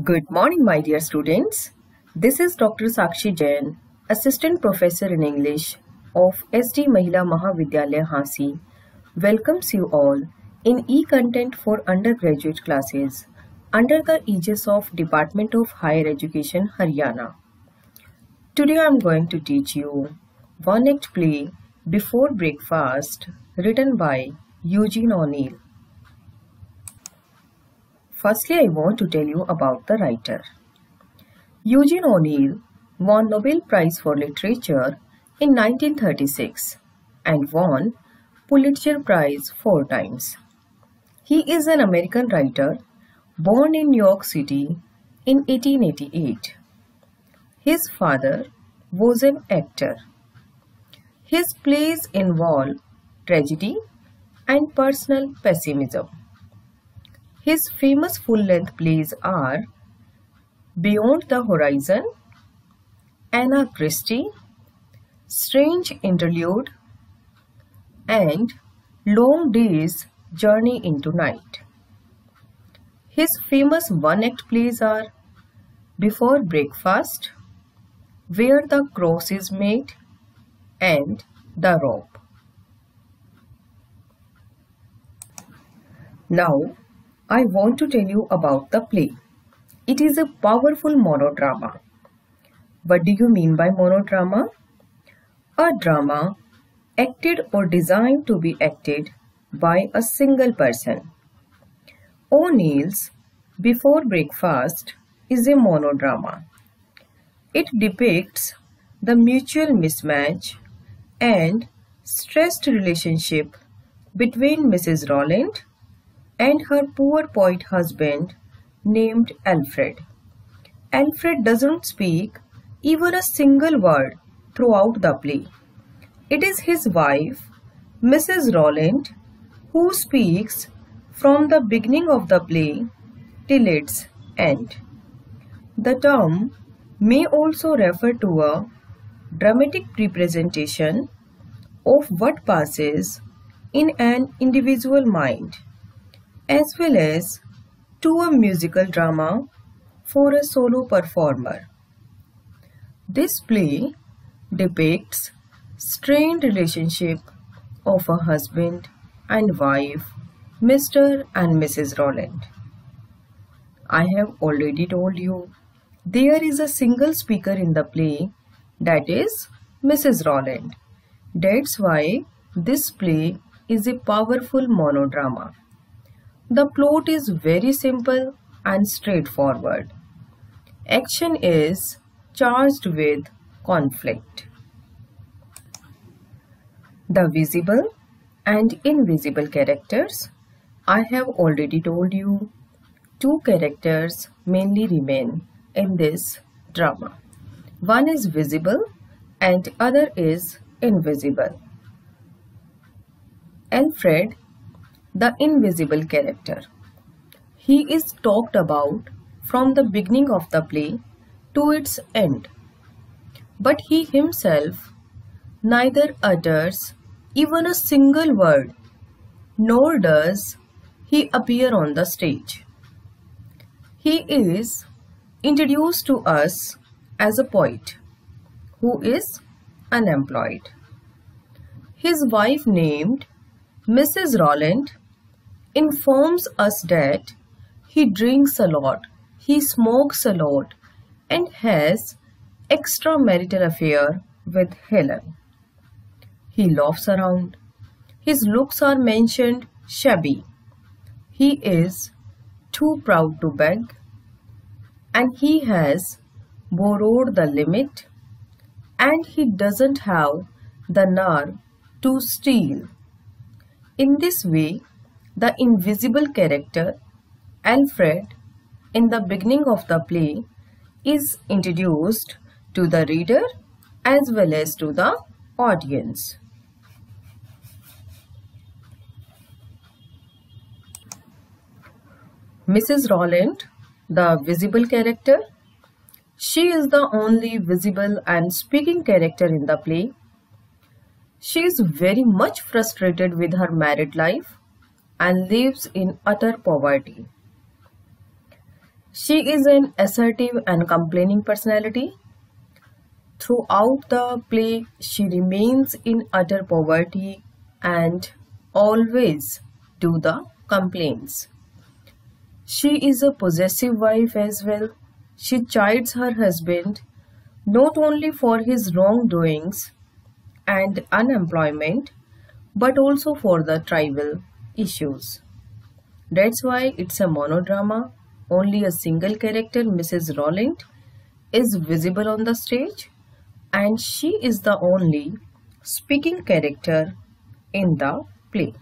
Good morning, my dear students. This is Dr. Sakshi Jain, Assistant Professor in English of SD Mahila Mahavidyalaya Hasi, welcomes you all in e-content for undergraduate classes under the aegis of Department of Higher Education, Haryana. Today I am going to teach you one-act play Before Breakfast written by Eugene O'Neill. Firstly, I want to tell you about the writer. Eugene O'Neill won Nobel Prize for Literature in 1936 and won Pulitzer Prize 4 times. He is an American writer born in New York City in 1888. His father was an actor. His plays involve tragedy and personal pessimism. His famous full-length plays are Beyond the Horizon, Anna Christie, Strange Interlude, and Long Day's Journey into Night. His famous one-act plays are Before Breakfast, Where the Cross is Made, and The Rope. Now, I want to tell you about the play. It is a powerful monodrama. What do you mean by monodrama? A drama acted or designed to be acted by a single person. O'Neill's Before Breakfast is a monodrama. It depicts the mutual mismatch and stressed relationship between Mrs. Rolland and her poor poet husband named Alfred. Alfred doesn't speak even a single word throughout the play. It is his wife, Mrs. Rolland, who speaks from the beginning of the play till its end. The term may also refer to a dramatic representation of what passes in an individual mind, as well as to a musical drama for a solo performer. This play depicts strained relationship of a husband and wife, Mr. and Mrs. Rolland. I have already told you there is a single speaker in the play, that is Mrs. Rolland. That's why this play is a powerful monodrama. The plot is very simple and straightforward. Action is charged with conflict. The visible and invisible characters. I have already told you, two characters mainly remain in this drama. One is visible and other is invisible. Alfred, the invisible character. He is talked about from the beginning of the play to its end, but he himself neither utters even a single word, nor does he appear on the stage. He is introduced to us as a poet who is unemployed. His wife, named Mrs. Rolland, informs us that he drinks a lot, he smokes a lot, and has extramarital affair with Helen. He laughs around. His looks are mentioned shabby. He is too proud to beg, and he has borrowed the limit, and he doesn't have the nerve to steal. In this way, the invisible character, Alfred, in the beginning of the play, is introduced to the reader as well as to the audience. Mrs. Rolland, the visible character, she is the only visible and speaking character in the play. She is very much frustrated with her married life and lives in utter poverty. She is an assertive and complaining personality. Throughout the play, she remains in utter poverty and always do the complaints. She is a possessive wife as well. She chides her husband not only for his wrongdoings and unemployment but also for the trivial issues. That's why it's a monodrama. Only a single character, Mrs. Rolland, is visible on the stage, and she is the only speaking character in the play.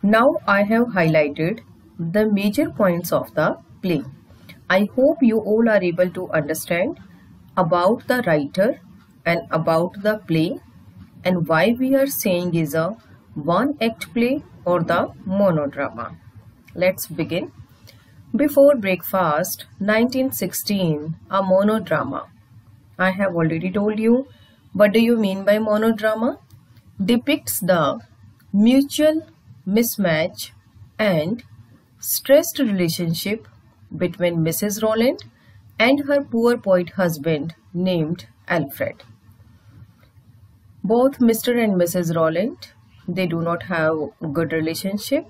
Now I have highlighted the major points of the play. I hope you all are able to understand about the writer and about the play and why we are saying is a one-act play or the monodrama. Let's begin. Before Breakfast, 1916, a monodrama. I have already told you. What do you mean by monodrama? Depicts the mutual mismatch and stressed relationship between Mrs. Rolland and her poor poet husband named Alfred. Both Mr. and Mrs. Rolland, they do not have a good relationship.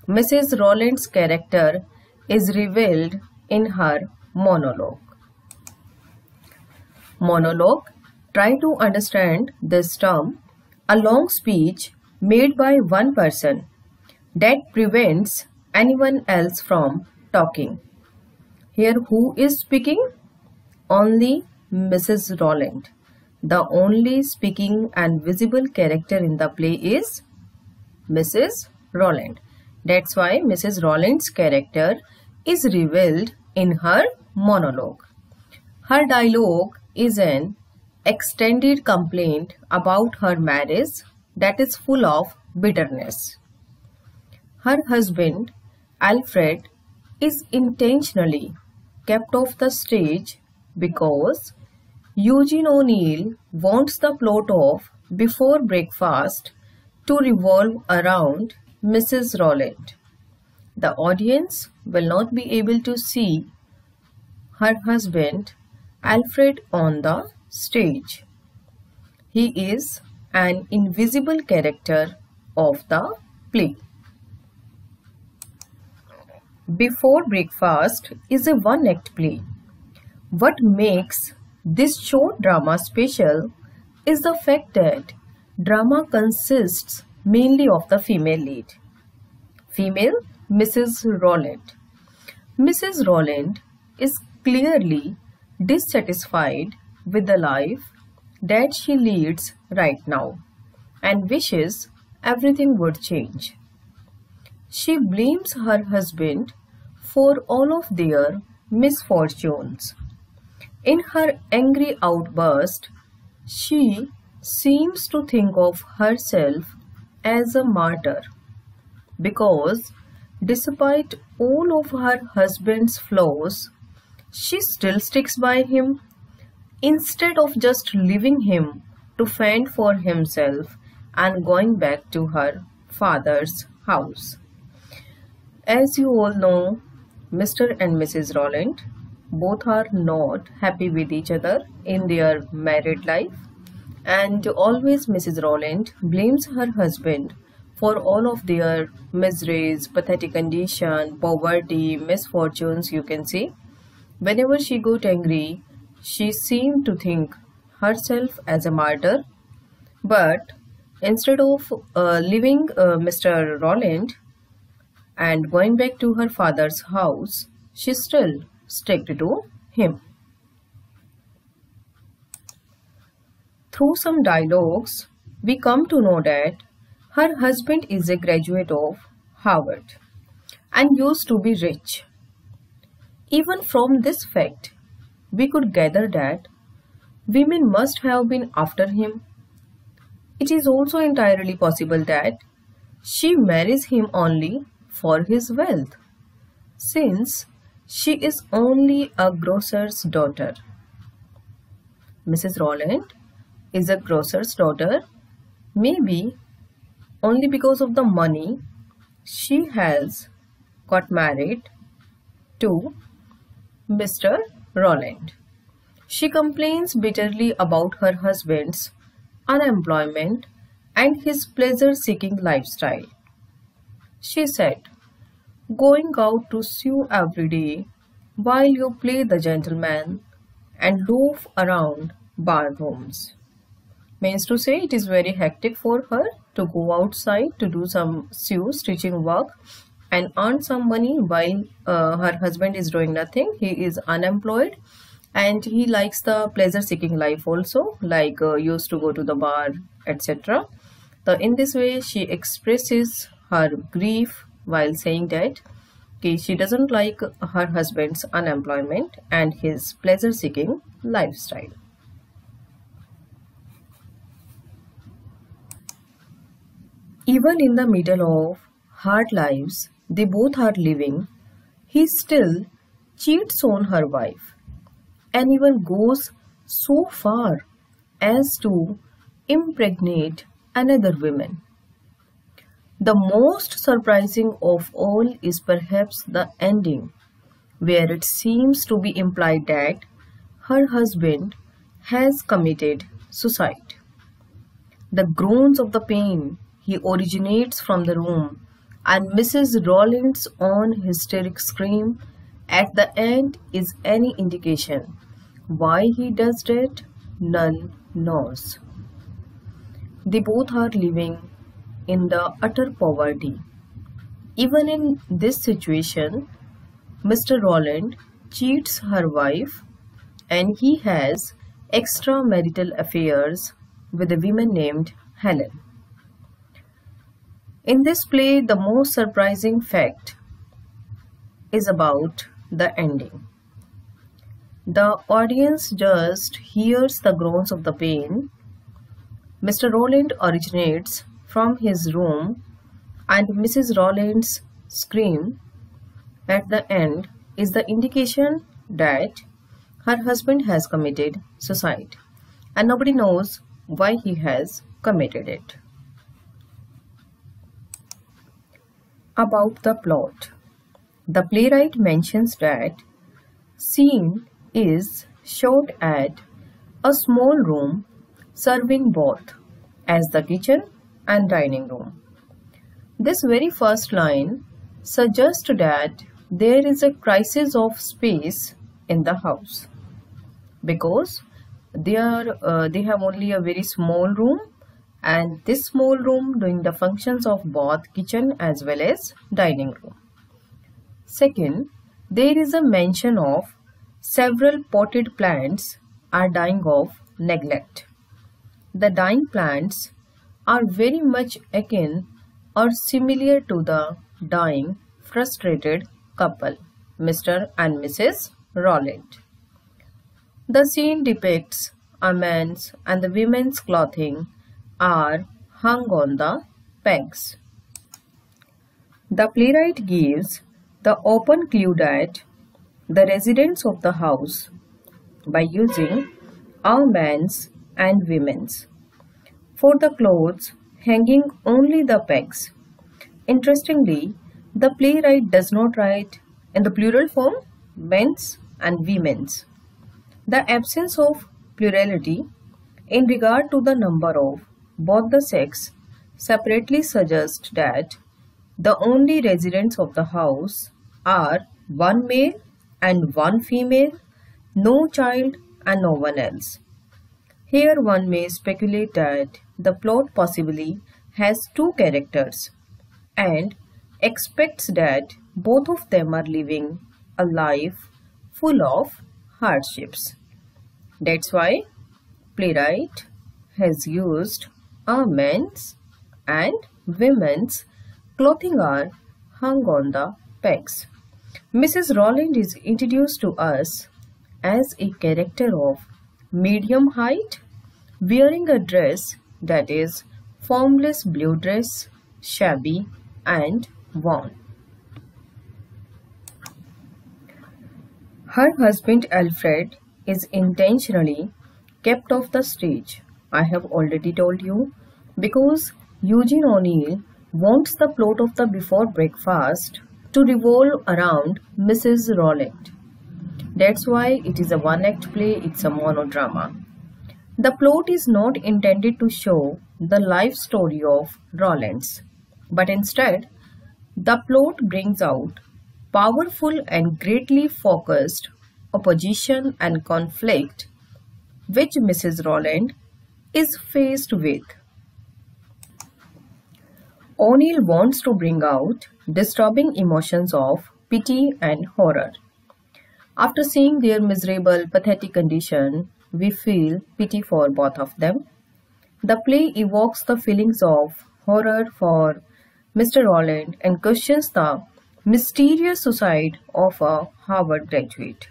Mrs. Rolland's character is revealed in her monologue. Monologue. Try to understand this term, a long speech made by one person that prevents anyone else from talking. Here who is speaking? Only Mrs. Rolland. The only speaking and visible character in the play is Mrs. Rolland. That's why Mrs. Rolland's character is revealed in her monologue. Her dialogue is an extended complaint about her marriage that is full of bitterness. Her husband, Alfred, is intentionally kept off the stage because Eugene O'Neill wants the plot of Before Breakfast to revolve around Mrs. Rolland. The audience will not be able to see her husband, Alfred, on the stage. He is an invisible character of the play. Before Breakfast is a one-act play. What makes this short drama special is the fact that drama consists mainly of the female lead. Female, Mrs. Rolland. Mrs. Rolland is clearly dissatisfied with the life that she leads right now and wishes everything would change. She blames her husband for all of their misfortunes. In her angry outburst, she seems to think of herself as a martyr because despite all of her husband's flaws, she still sticks by him instead of just leaving him to fend for himself and going back to her father's house. As you all know, Mr. and Mrs. Rolland both are not happy with each other in their married life, and always Mrs. Rolland blames her husband for all of their miseries, pathetic condition, poverty, misfortunes, you can say. Whenever she got angry, she seemed to think herself as a martyr, but instead of leaving Mr. Rolland and going back to her father's house, she still stuck to him. Through some dialogues, we come to know that her husband is a graduate of Harvard and used to be rich. Even from this fact, we could gather that women must have been after him. It is also entirely possible that she marries him only for his wealth, since she is only a grocer's daughter. Mrs. Rolland is a grocer's daughter, maybe only because of the money she has got married to Mr. Roland. She complains bitterly about her husband's unemployment and his pleasure-seeking lifestyle. She said, "Going out to sue every day while you play the gentleman and loaf around bar rooms." Means to say, it is very hectic for her to go outside to do some stitching work and earn some money while her husband is doing nothing. He is unemployed and he likes the pleasure seeking life also, like used to go to the bar, etc. So in this way she expresses her grief while saying that she doesn't like her husband's unemployment and his pleasure seeking lifestyle. Even in the middle of hard lives they both are living, he still cheats on her wife and even goes so far as to impregnate another woman. The most surprising of all is perhaps the ending, where it seems to be implied that her husband has committed suicide. The groans of the pain he originates from the room, and Mrs. Rowland's own hysteric scream at the end is any indication why he does that. None knows. They both are living in the utter poverty. Even in this situation, Mr. Rowland cheats her wife and he has extramarital affairs with a woman named Helen. In this play, the most surprising fact is about the ending. The audience just hears the groans of the pain. Mr. Rowland originates from his room and Mrs. Rowland's scream at the end is the indication that her husband has committed suicide and nobody knows why he has committed it. About the plot. The playwright mentions that scene is shot at a small room serving both as the kitchen and dining room. This very first line suggests that there is a crisis of space in the house because they have only a very small room, and this small room doing the functions of both kitchen as well as dining room. Second, there is a mention of several potted plants are dying of neglect. The dying plants are very much akin or similar to the dying frustrated couple, Mr. and Mrs. Rowland. The scene depicts a man's and the women's clothing are hung on the pegs. The playwright gives the open clue that the residents of the house, by using a man's and women's, for the clothes hanging only the pegs. Interestingly, the playwright does not write in the plural form men's and women's. The absence of plurality in regard to the number of both the sex separately suggests that the only residents of the house are one male and one female, no child and no one else. Here one may speculate that the plot possibly has two characters and expects that both of them are living a life full of hardships. That's why playwright has used a men's and women's clothing are hung on the pegs. Mrs. Rowland is introduced to us as a character of medium height, wearing a dress that is formless blue dress, shabby and worn. Her husband Alfred is intentionally kept off the stage, I have already told you, because Eugene O'Neill wants the plot of the Before Breakfast to revolve around Mrs. Rolland. That's why it is a one-act play, it's a monodrama. The plot is not intended to show the life story of Rollands, but instead, the plot brings out powerful and greatly focused opposition and conflict which Mrs. Rolland is faced with. O'Neill wants to bring out disturbing emotions of pity and horror. After seeing their miserable, pathetic condition, we feel pity for both of them. The play evokes the feelings of horror for Mr. Rolland and questions the mysterious suicide of a Harvard graduate.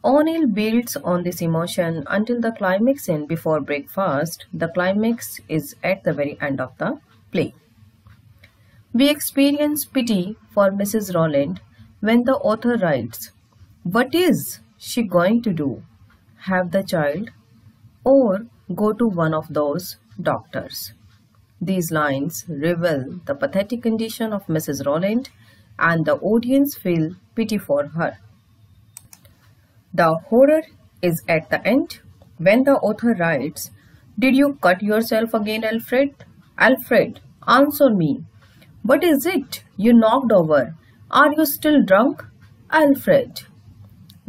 O'Neill builds on this emotion until the climax scene before breakfast. The climax is at the very end of the play. We experience pity for Mrs. Rolland when the author writes, "What is she going to do? Have the child or go to one of those doctors?" These lines reveal the pathetic condition of Mrs. Rolland and the audience feel pity for her. The horror is at the end when the author writes, "Did you cut yourself again, Alfred? Alfred, answer me. What is it you knocked over? Are you still drunk? Alfred."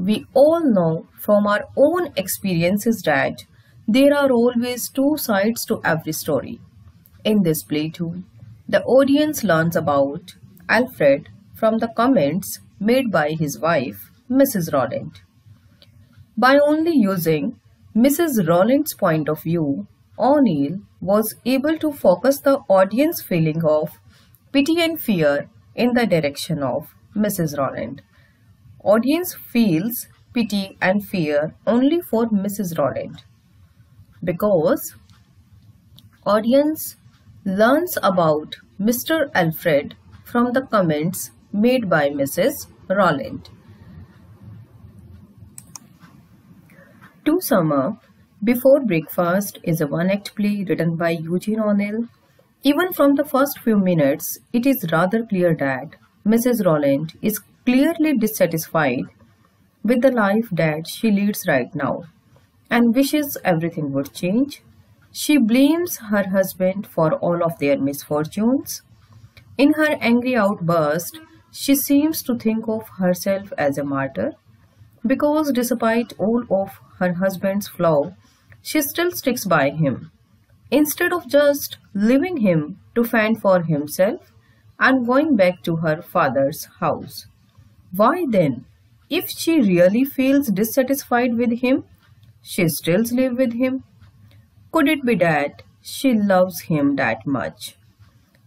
We all know from our own experiences that there are always two sides to every story. In this play too, the audience learns about Alfred from the comments made by his wife, Mrs. Rolland. By only using Mrs. Rolland's point of view, O'Neill was able to focus the audience feeling of pity and fear in the direction of Mrs. Rolland. Audience feels pity and fear only for Mrs. Rolland because audience learns about Mr. Alfred from the comments made by Mrs. Rolland. To sum up, Before Breakfast is a one-act play written by Eugene O'Neill. Even from the first few minutes, it is rather clear that Mrs. Rolland is clearly dissatisfied with the life that she leads right now and wishes everything would change. She blames her husband for all of their misfortunes. In her angry outburst, she seems to think of herself as a martyr because despite all of her husband's flaw, she still sticks by him. Instead of just leaving him to fend for himself and going back to her father's house. Why then, if she really feels dissatisfied with him, she still lives with him? Could it be that she loves him that much?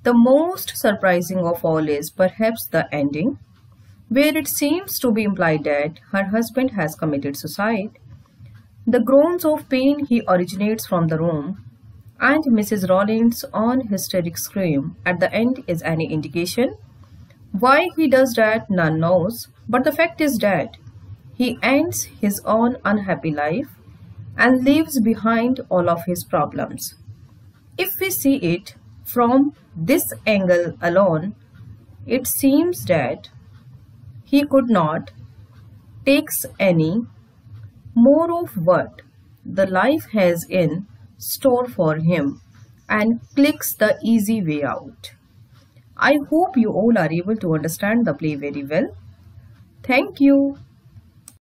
The most surprising of all is perhaps the ending, where it seems to be implied that her husband has committed suicide. The groans of pain he originates from the room, and Mrs. Rolland's own hysteric scream at the end is any indication. Why he does that, none knows, but the fact is that he ends his own unhappy life and leaves behind all of his problems. If we see it from this angle alone, it seems that he could not take any more of what the life has in store for him and clicks the easy way out. I hope you all are able to understand the play very well. Thank you.